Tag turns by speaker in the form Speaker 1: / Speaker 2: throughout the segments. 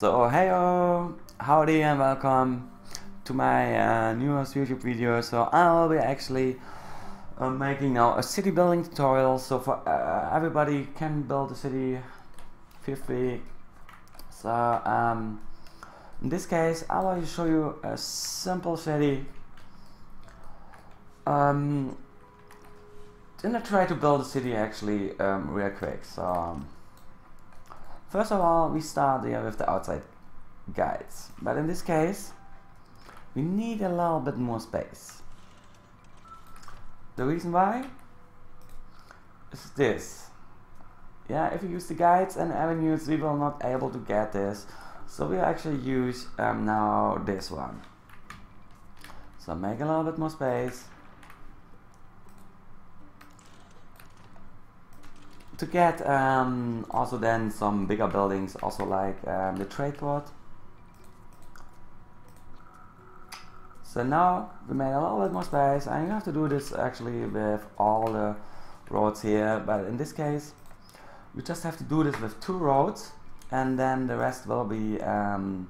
Speaker 1: So heyo, howdy and welcome to my newest YouTube video. So I will be actually making now a city building tutorial. So for everybody can build a city, feel free. So in this case I will show you a simple city. Then I try to build a city actually real quick. So first of all, we start here with the outside guides, but in this case we need a little bit more space. The reason why is this. Yeah, if you use the guides and avenues, we will not able to get this, so we actually use now this one. So make a little bit more space to get also then some bigger buildings, also like the trade port. So now we made a little bit more space, and you have to do this actually with all the roads here, but in this case we just have to do this with 2 roads, and then the rest will be done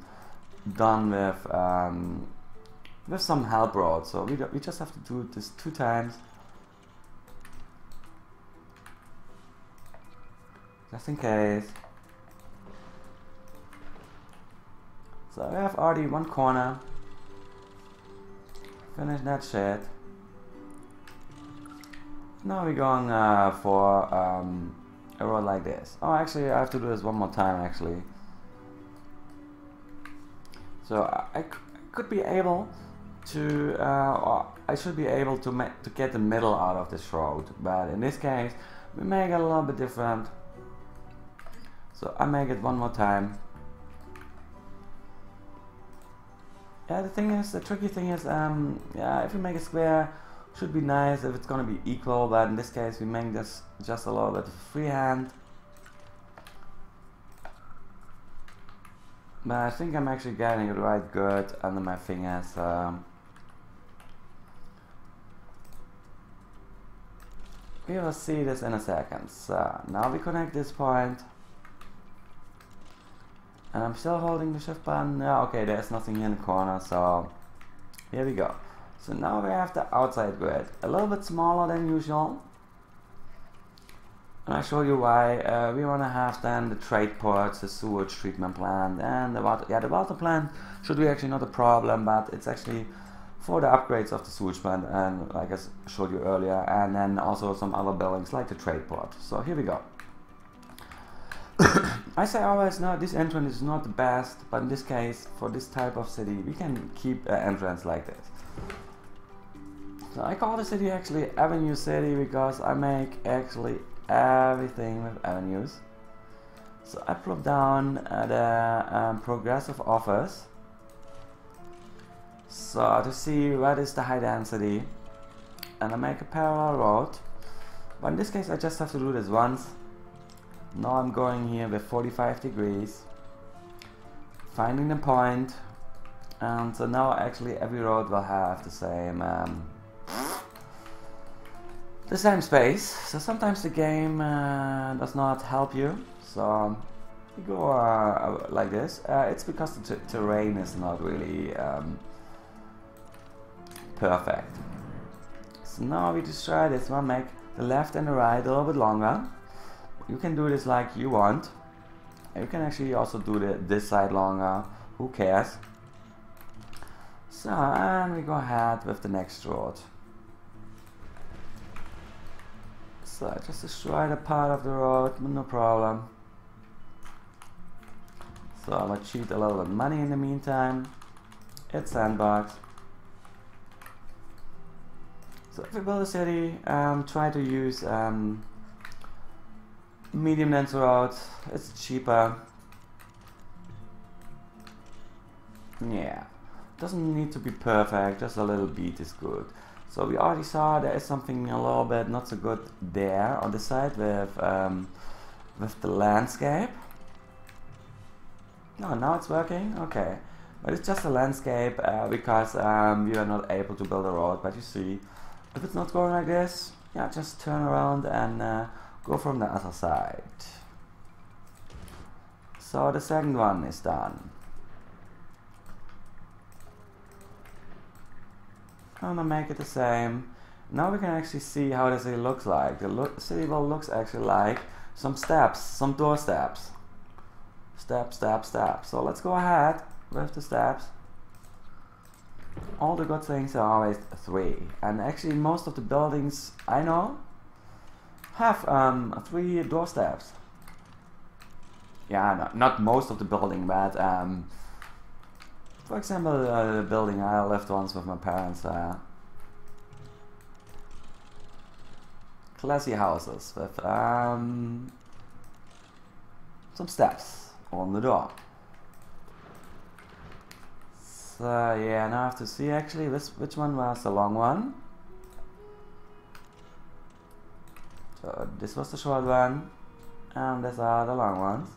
Speaker 1: with some help roads. So we just have to do this 2 times, just in case. So we have already 1 corner. Finish that shit. Now we're going for a road like this. Oh, actually I have to do this one more time actually. So I could be able to, or I should be able to get the middle out of this road, but in this case we make it a little bit different. So I make it one more time. Yeah, the tricky thing is, yeah, if you make a square, should be nice if it's gonna be equal, but in this case we make this just a little bit of freehand. But I think I'm actually getting it right good under my fingers. We will see this in a second. So now we connect this point. And I'm still holding the shift button. Yeah, okay, there's nothing here in the corner, so here we go. So now we have the outside grid, a little bit smaller than usual. And I'll show you why. We want to have then the trade ports, the sewage treatment plant, and the water. Yeah, the water plant should be actually not a problem, but it's actually for the upgrades of the sewage plant, and like I showed you earlier, and then also some other buildings like the trade port. So here we go. I say always, no, this entrance is not the best, but in this case, for this type of city, we can keep an entrance like this. So I call the city actually Avenue City because I make actually everything with avenues. So I plop down the progressive office, so to see what is the high density, and I make a parallel road, but in this case I just have to do this once. Now I'm going here with 45 degrees, finding the point, and so now actually every road will have the same space. So sometimes the game does not help you, so you go like this. It's because the terrain is not really perfect. So now we just try this one, make the left and the right a little bit longer. You can do this like you want. You can actually also do this side longer, who cares. So, and we go ahead with the next road. So just destroy the part of the road, no problem. So I'm gonna cheat a little bit of money in the meantime. It's sandbox. So if you build a city, try to use medium length road, it's cheaper. Yeah, doesn't need to be perfect, just a little beat is good. So we already saw there is something a little bit not so good there on the side with the landscape. No, now it's working, okay. But it's just a landscape because we are not able to build a road, but you see, if it's not going like this, yeah, just turn around and go from the other side. So the second one is done. I'm gonna make it the same. Now we can actually see how the city looks like. The city will looks actually like some steps, some door steps. Step, step, step. So let's go ahead with the steps. All the good things are always 3. And actually most of the buildings I know have 3 door steps. Yeah, not most of the building, but for example, the building I lived once with my parents. Classy houses with some steps on the door. So yeah, now I have to see actually which one was the long one. So this was the short one, and these are the long ones.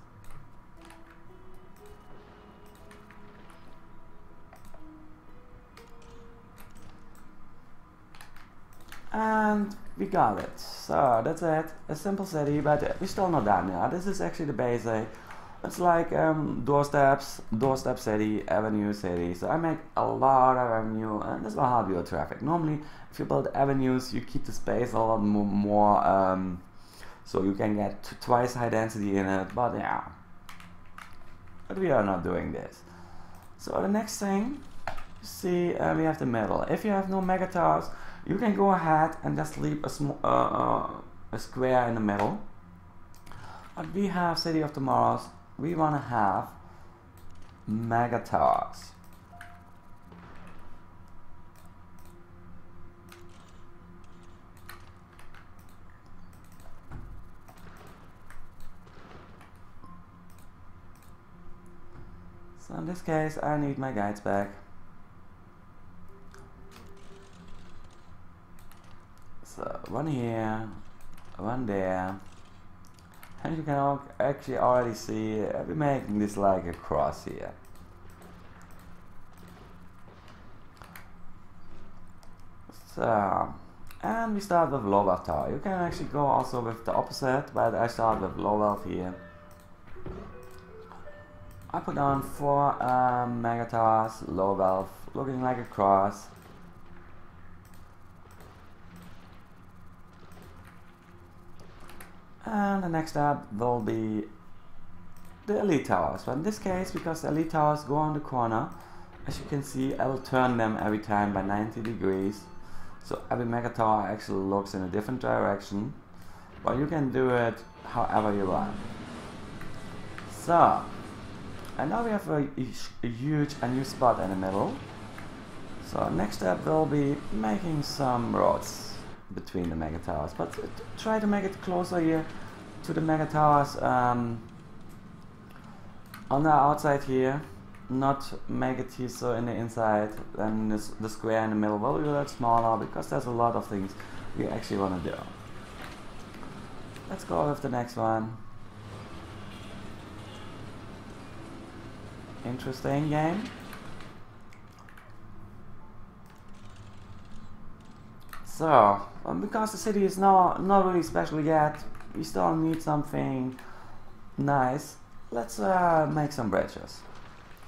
Speaker 1: And we got it. So that's it. A simple city, but we're still not done. Yeah, this is actually the basic. It's like doorstep city, avenue city. So I make a lot of avenue, and this will help your traffic. Normally, if you build avenues, you keep the space a lot more, so you can get twice high density in it. But yeah, but we are not doing this. So the next thing, you see, we have the middle. If you have no mega towers, you can go ahead and just leave a square in the middle. But we have City of Tomorrows. We want to have mega towers. So in this case, I need my guides back. So one here, one there. And you can actually already see we're making this like a cross here. So, and we start with low wealth tower. You can actually go also with the opposite, but I start with low wealth here. I put on 4 mega towers, low wealth, looking like a cross. And the next step will be the elite towers. So in this case, because the elite towers go on the corner, as you can see, I will turn them every time by 90 degrees. So every mega tower actually looks in a different direction, but you can do it however you want. So, and now we have a huge new spot in the middle. So next step will be making some roads between the mega towers, but try to make it closer here to the mega towers on the outside here, not make it here so in the inside. Then the square in the middle will be a lot smaller, because there's a lot of things we actually want to do. Let's go with the next one. Interesting game. So, because the city is not really special yet, we still need something nice. Let's make some bridges.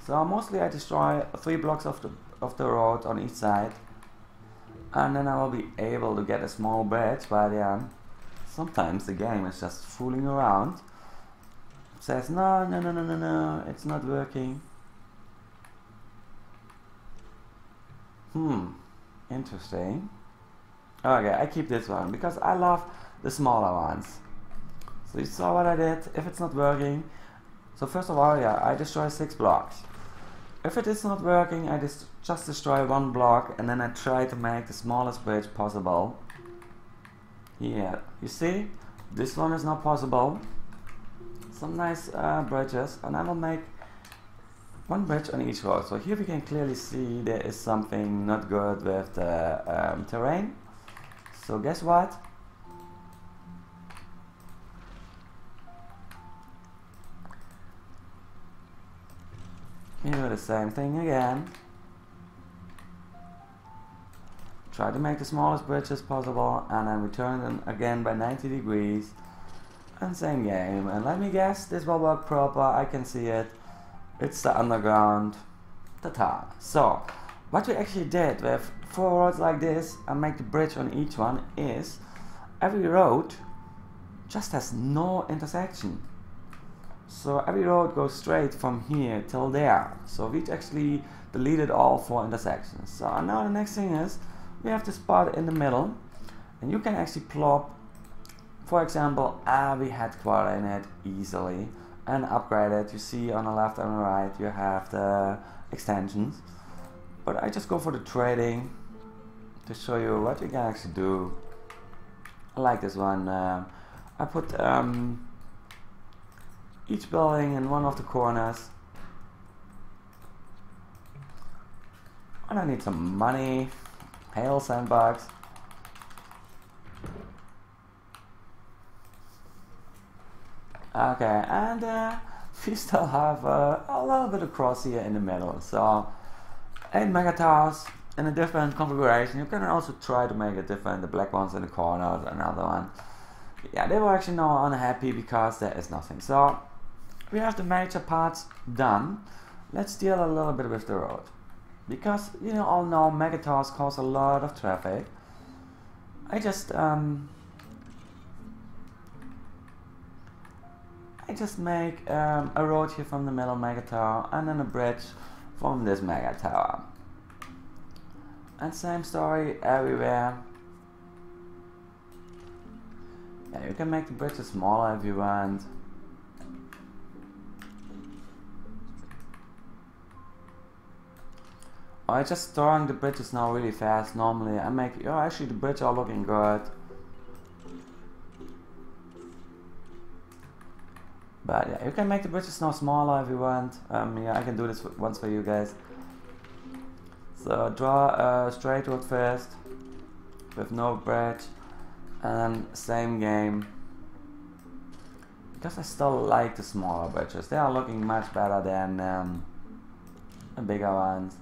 Speaker 1: So mostly I destroy 3 blocks of the road on each side, and then I will be able to get a small bridge. But yeah, sometimes the game is just fooling around. It says no, it's not working. Interesting. Okay, I keep this one because I love the smaller ones. So you saw what I did. If it's not working, so first of all, yeah, I destroy 6 blocks. If it is not working, I just destroy 1 block, and then I try to make the smallest bridge possible. Yeah, you see, this one is not possible. Some nice bridges, and I will make 1 bridge on each road. So here we can clearly see there is something not good with the terrain. So guess what? We do the same thing again. Try to make the smallest bridges possible, and then we turn them again by 90 degrees. And same game, and let me guess, this will work proper, I can see it. It's the underground. Ta-ta. So, what we actually did with 4 roads like this and make the bridge on each one is every road just has no intersection. So every road goes straight from here till there. So we actually deleted all 4 intersections. So now the next thing is we have this part in the middle, and you can actually plop, for example, every headquarter in it easily and upgrade it. You see on the left and the right you have the extensions, but I just go for the trading to show you what you can actually do. I like this one. I put each building in one of the corners, and I need some money. Hail sandbox. Okay, and we still have a little bit of cross here in the middle. So 8 mega towers in a different configuration. You can also try to make it different. The black ones in the corners, another one. Yeah, they were actually now unhappy because there is nothing. So we have the major parts done. Let's deal a little bit with the road, because you know, all know mega towers cause a lot of traffic. I just make a road here from the middle mega tower, and then a bridge from this mega tower. And same story everywhere. Yeah, you can make the bridges smaller if you want. I just throwing the bridges now really fast. Normally I make, oh, actually the bridges are looking good. But yeah, you can make the bridges now smaller if you want. Yeah, I can do this once for you guys. So draw a straight road first with no bridge, and same game. Because I still like the smaller bridges. They are looking much better than the bigger ones.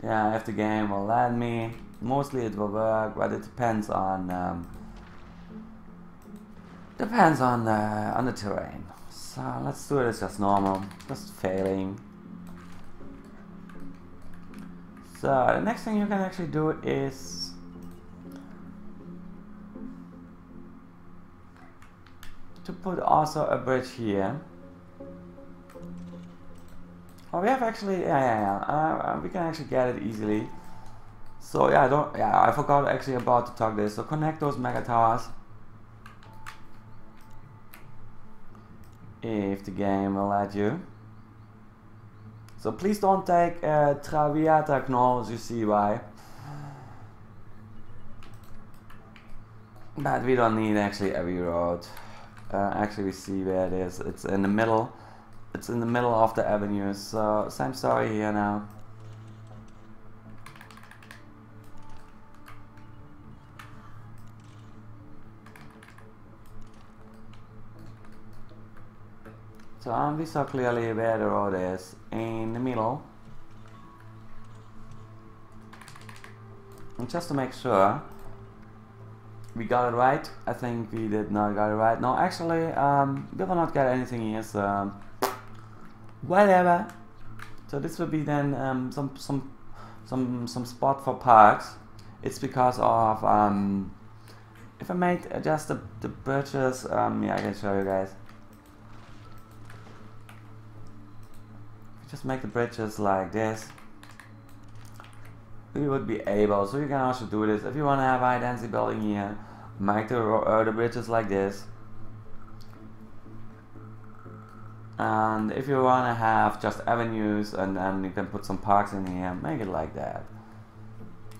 Speaker 1: Yeah, if the game will let me, mostly it will work, but it depends on the terrain. So let's do this as normal, just failing. So the next thing you can actually do is to put also a bridge here. Oh, we have actually, we can actually get it easily. So yeah, I forgot actually about to talk this. So connect those mega towers. If the game will let you. So please don't take Traviata Knolls, you see why. But we don't need actually every road. Actually we see where it is. It's in the middle. It's in the middle of the avenues. So same story here now. So we saw clearly where the road is, in the middle. And just to make sure we got it right, I think we did not get it right. No, actually, we will not get anything here, so whatever. So this will be then some spot for parks. It's because of if I made just the bridges, yeah, I can show you guys. Just make the bridges like this, we would be able, so you can also do this if you want to have high density building here, make the bridges like this. And if you want to have just avenues and then you can put some parks in here, make it like that,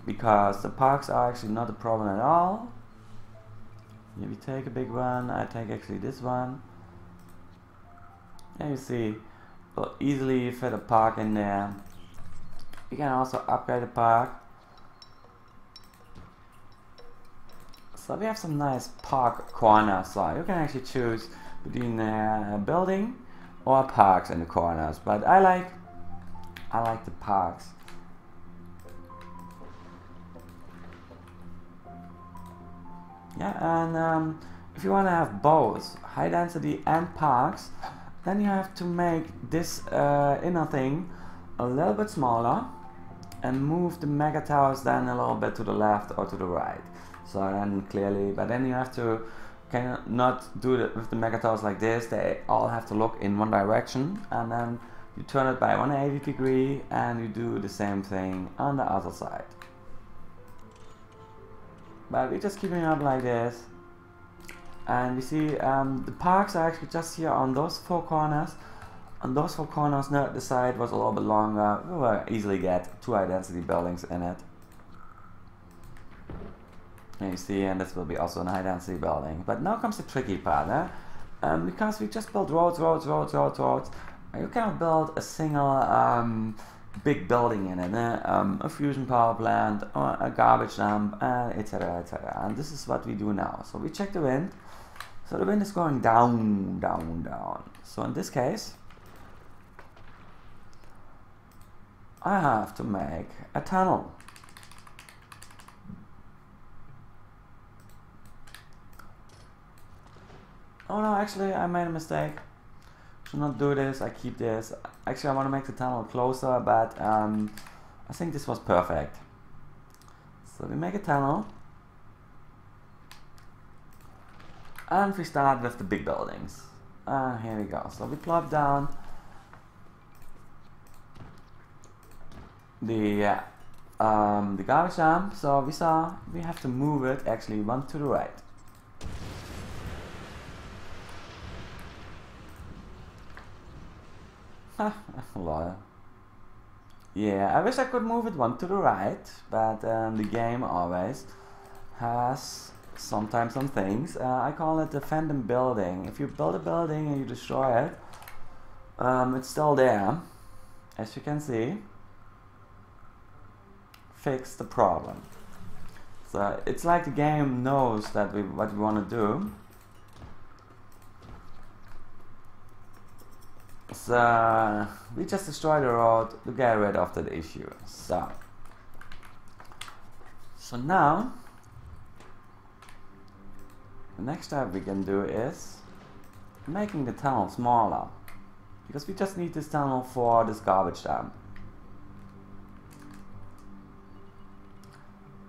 Speaker 1: because the parks are actually not a problem at all. Here we take a big one, I take actually this one. Yeah, you see, will easily fit a park in there. You can also upgrade the park. So we have some nice park corners, so you can actually choose between a building or parks in the corners, but I like the parks. Yeah, and if you want to have both high density and parks, then you have to make this inner thing a little bit smaller and move the mega towers then a little bit to the left or to the right. So then clearly, but then you have to cannot do it with the mega towers like this. They all have to look in one direction, and then you turn it by 180 degree and you do the same thing on the other side. But we're just keeping it up like this. And you see the parks are actually just here on those 4 corners. On those 4 corners, no, the side was a little bit longer. We will easily get 2 high density buildings in it. And you see, and this will be also a high density building. But now comes the tricky part, because we just built roads. You cannot build a single big building in it, a fusion power plant, or a garbage dump, etc. etc. And this is what we do now. So we check the wind. So the wind is going down, down, down. So in this case, I have to make a tunnel. Oh no, actually I made a mistake. Should not do this, I keep this. Actually I want to make the tunnel closer, but I think this was perfect. So we make a tunnel. And we start with the big buildings. Here we go. So we plop down the garbage dump. So we have to move it actually one to the right. Lol. Yeah, I wish I could move it one to the right, but the game always has sometimes some things. I call it the phantom building. If you build a building and you destroy it, it's still there, as you can see. Fix the problem. So it's like the game knows that what we want to do. So we just destroy the road to get rid of that issue. So now the next step we can do is making the tunnel smaller, because we just need this tunnel for this garbage dump.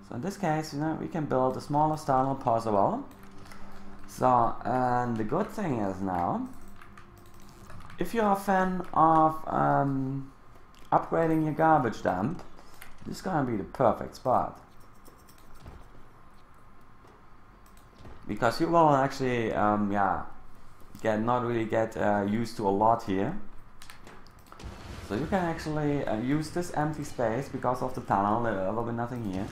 Speaker 1: So in this case, we can build the smallest tunnel possible. So and the good thing is now, if you're a fan of upgrading your garbage dump, this is gonna be the perfect spot. Because you will actually, not really get used to a lot here. So you can actually use this empty space because of the tunnel, there will be nothing here,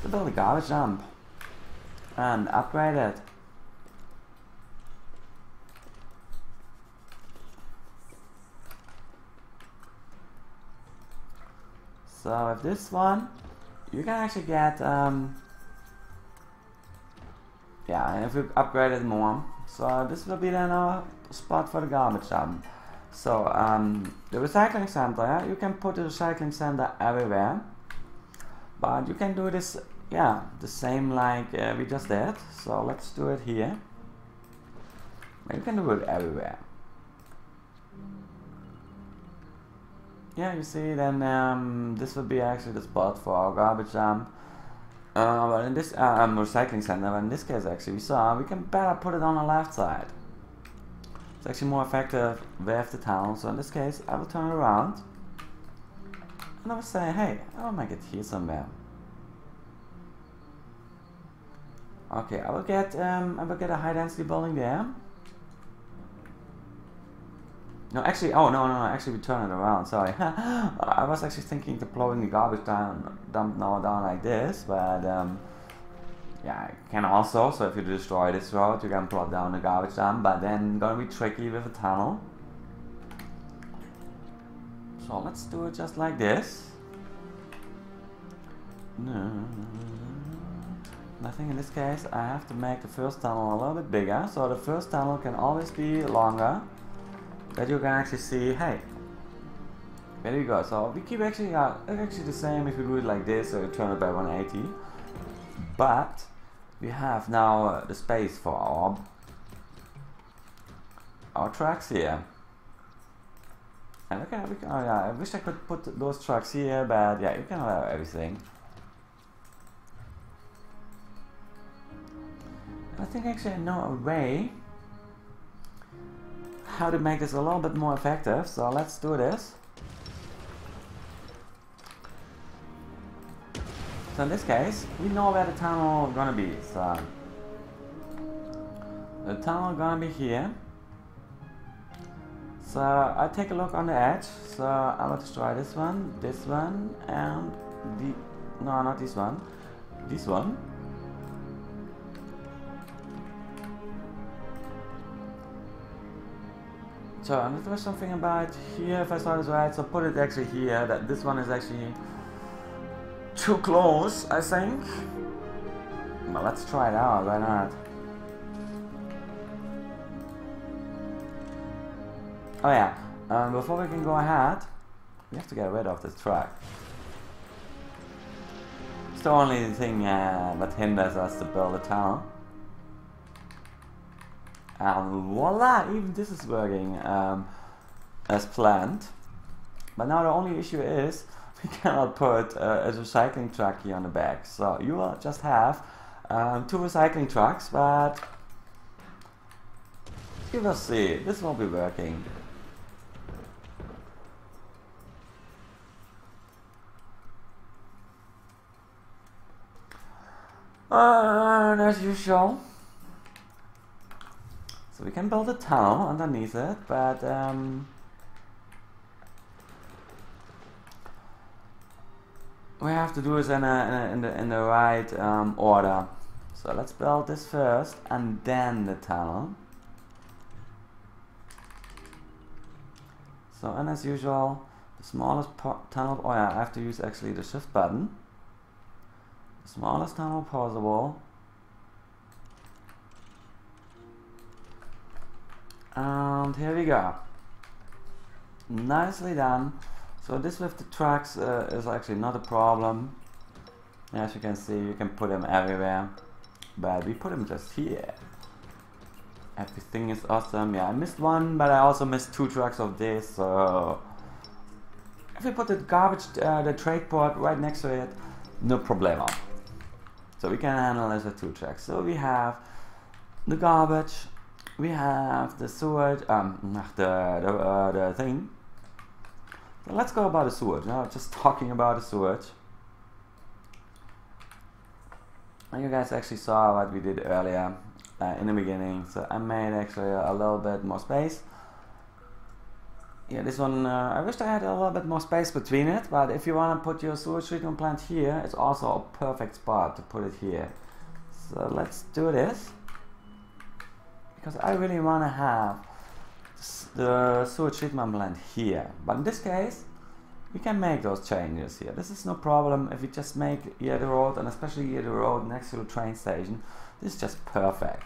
Speaker 1: to build a garbage dump and upgrade it. So with this one, you can actually get, if you upgrade it more. So this will be then a spot for the garbage dump. So the recycling center, you can put the recycling center everywhere. But you can do this, the same like we just did. So let's do it here. You can do it everywhere. Yeah, you see, then this will be actually the spot for our garbage dump. But in this recycling center, but in this case actually we can better put it on the left side. It's actually more effective with the tunnel. So in this case, I will turn it around and I will say, hey, I will make it here somewhere. Okay, I will get a high density building there. No, actually, actually we turn it around, sorry. I was actually thinking to plowing the garbage dump now down like this, but you can also, so if you destroy this road, you can plot down the garbage dump, but then gonna be tricky with a tunnel. So let's do it just like this. No, nothing in this case. I have to make the first tunnel a little bit bigger, so the first tunnel can always be longer. That you can actually see, hey, there you go. So we keep actually, it's actually the same if you do it like this, so you turn it by 180. But we have now the space for our tracks here. And okay, oh yeah, I wish I could put those tracks here, but yeah, you can have everything. I think actually I know a way how to make this a little bit more effective, so let's do this. So in this case, we know where the tunnel is gonna be, so the tunnel is gonna be here. So I take a look on the edge, so I will destroy this one, and no, not this one, this one. So, and there was something about here, if I saw this right, so put it actually here, that this one is actually too close, I think. Well, let's try it out, why not? Oh yeah, before we can go ahead, we have to get rid of this track. It's the only thing that hinders us to build a tunnel. And voila, even this is working as planned. But now the only issue is we cannot put a recycling truck here on the back. So you will just have 2 recycling trucks, but you will see, this will be working. As usual. So we can build a tunnel underneath it, but we have to do this in the right order. So let's build this first, and then the tunnel. So, and as usual, the smallest tunnel. Oh yeah, I have to use actually the shift button. The smallest tunnel possible. And here we go. Nicely done. So this with the tracks is actually not a problem. As you can see, you can put them everywhere, but we put them just here. Everything is awesome. Yeah, I missed one, but I also missed 2 tracks of this. So if we put the garbage, the trade port right next to it, no problemo. So we can handle this with 2 tracks. So we have the garbage. We have the sewage, the thing. So let's go about the sewage. Now, just talking about the sewage. And you guys actually saw what we did earlier in the beginning. So I made actually a little bit more space. Yeah, this one, I wish I had a little bit more space between it, but if you want to put your sewage treatment plant here, it's also a perfect spot to put it here. So let's do this. Because I really want to have the sewage treatment plant here. But in this case, we can make those changes here. This is no problem if we just make here the road, and especially here the road next to the train station. This is just perfect.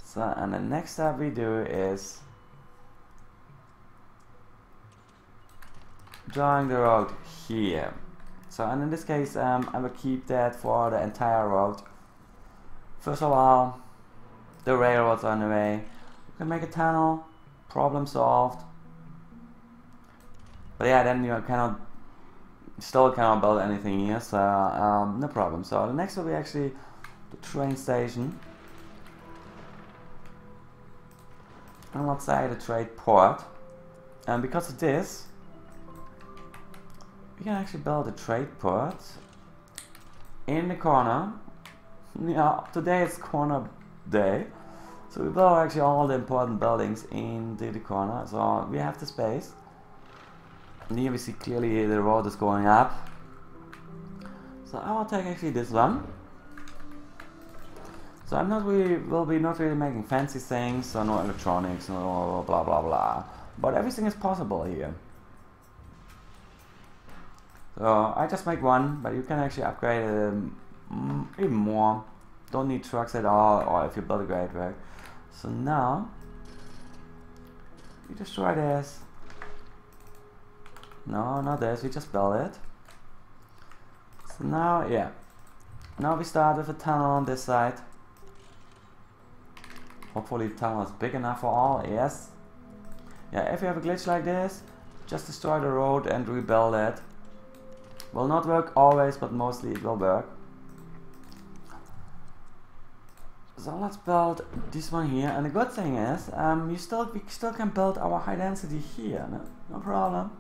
Speaker 1: So, and the next step we do is drawing the road here. So, and in this case, I will keep that for the entire road. First of all, the railroads are on the way. You can make a tunnel, problem solved. But yeah, then you still cannot build anything here, so no problem. So the next will be actually the train station. And let's say the trade port. And because of this, we can actually build a trade port in the corner. Yeah, today is corner day. So we build actually all the important buildings into the corner. So we have the space. And here we see clearly the road is going up. So I will take actually this one. So I'm not really, will be not really making fancy things, so no electronics, no blah blah blah. But everything is possible here. So I just make one, but you can actually upgrade it even more. Don't need trucks at all, or if you build a great work. So now, you destroy this. No, not this, we just built it. So now, yeah. Now we start with a tunnel on this side. Hopefully the tunnel is big enough for all, yes. Yeah, if you have a glitch like this, just destroy the road and rebuild it. Will not work always, but mostly it will work. So let's build this one here, and the good thing is, we still can build our high density here, no problem.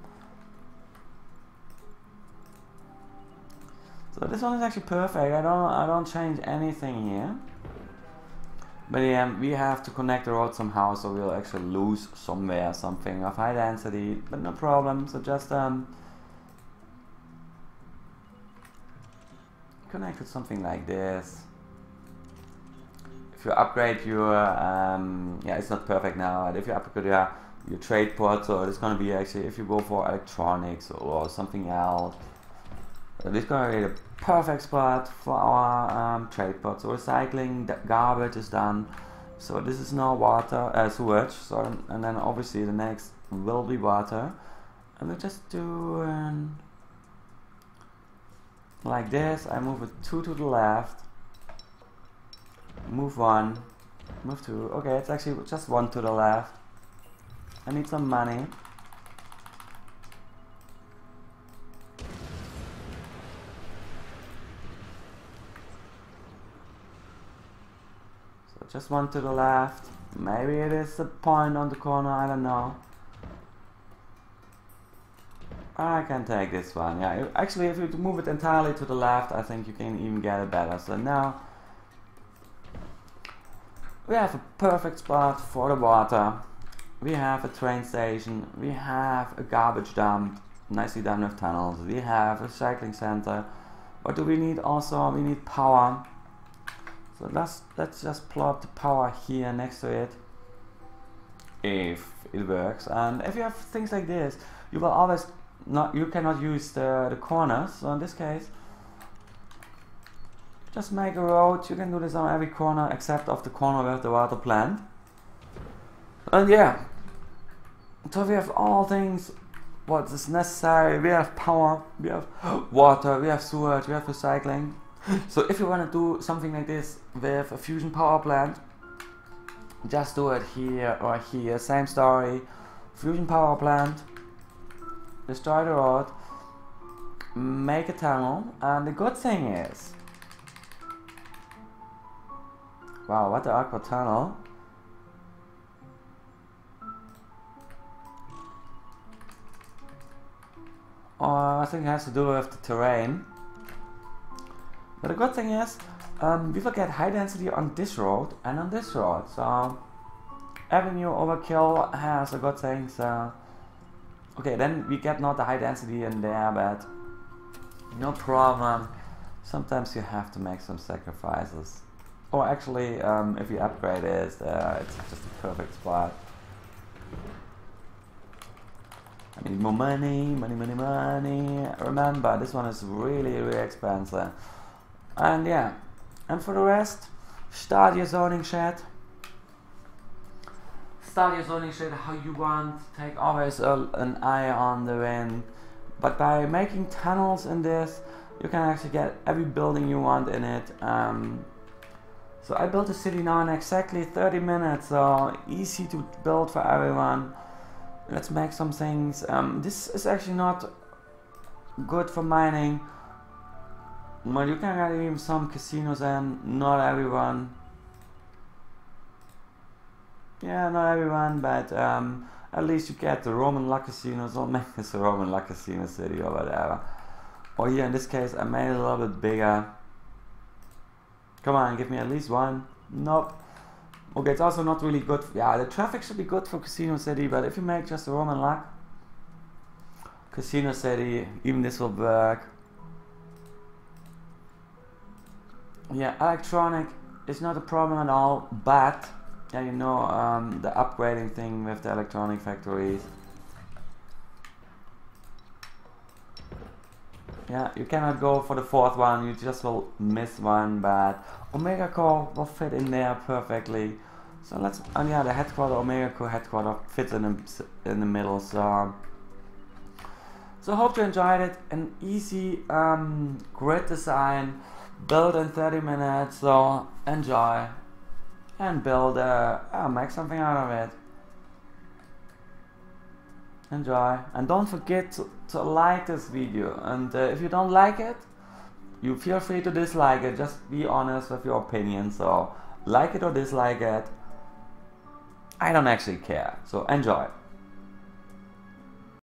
Speaker 1: So this one is actually perfect. I don't change anything here. But yeah, we have to connect the road somehow, so we'll actually lose somewhere something of high density, but no problem. So just connect with something like this. If you upgrade your yeah, it's not perfect now, but if you upgrade your trade port, so it's gonna be actually, if you go for electronics or something else, this is gonna be the perfect spot for our trade port. So recycling, the garbage is done. So this is now water, sewage. So and then obviously the next will be water, and we just do like this. I move it 2 to the left. Move 1, move 2. Okay, it's actually just 1 to the left. I need some money. So just 1 to the left. Maybe it is a point on the corner, I don't know. I can take this one. Yeah, actually if you move it entirely to the left, I think you can even get it better. So now we have a perfect spot for the water. We have a train station. We have a garbage dump, nicely done with tunnels. We have a recycling center. What do we need also? We need power. So let's just plot the power here next to it, if it works. And if you have things like this, you will always you cannot use the corners. So in this case, just make a road. You can do this on every corner except of the corner with the water plant. And yeah, so we have all things what is necessary. We have power, we have water, we have sewage, we have recycling. So if you want to do something like this with a fusion power plant, just do it here or here. Same story. Fusion power plant, destroy the road, make a tunnel, and the good thing is, wow, what the aqua tunnel. I think it has to do with the terrain. But the good thing is, we will get high density on this road and on this road. So Avenue Overkill has a good thing. So okay, then we get not the high density in there, but no problem. Sometimes you have to make some sacrifices. Or actually, if you upgrade it, it's just a perfect spot. I need more money, money. Remember, this one is really expensive. And yeah, and for the rest, start your zoning shed. Start your zoning shed how you want. Take always an eye on the wind. But by making tunnels in this, you can actually get every building you want in it. So I built a city now in exactly 30 minutes, so easy to build for everyone. Let's make some things. This is actually not good for mining. Well, you can get even some casinos in, not everyone. Yeah, not everyone, but at least you get the Roman luck casinos. I'll make this a Roman luck casino city or whatever. Or here in this case, I made it a little bit bigger. Come on, give me at least one. Nope. Okay, it's also not really good. Yeah, the traffic should be good for Casino City, but if you make just a Roman luck Casino City, even this will work. Yeah, electronic is not a problem at all, but yeah, you know, the upgrading thing with the electronic factories. Yeah, you cannot go for the fourth one, you just will miss one, but Omega Core will fit in there perfectly. So let's, and yeah, the headquarter, Omega Core headquarter fits in the middle, so So hope you enjoyed it. An easy grid design, built in 30 minutes. So enjoy and build, make something out of it. Enjoy, and don't forget to like this video, and if you don't like it, you feel free to dislike it. Just be honest with your opinion. So like it or dislike it, I don't actually care. So enjoy.